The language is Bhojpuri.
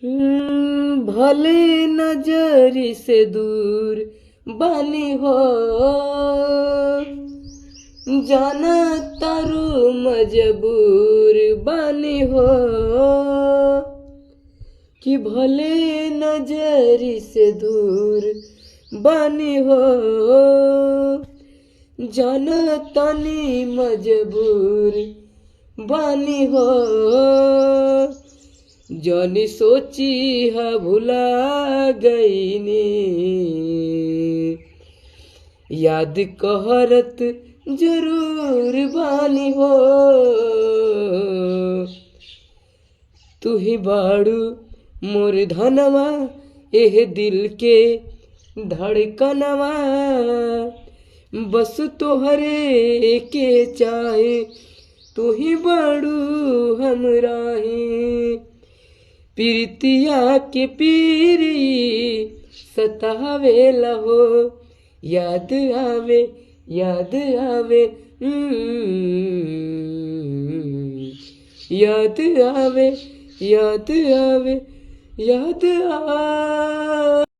भले नजरी से दूर बानी हो, जाना तारू मजबूर बानी हो, कि भले नजरी से दूर बानी हो, जाना तानी मजबूर बानी हो। जानी सोची है भुला गई नी, याद कहरत जरूर बानी हो। तू ही बाड़ू मोर धनवा, एह दिल के धड़कनवा, बस तोहरे के चाहे, तू ही बाड़ू हमराही। प्रीतिया के पीरी सतावे लहो, याद आवे याद आवे, याद आवे याद आवे याद आवे।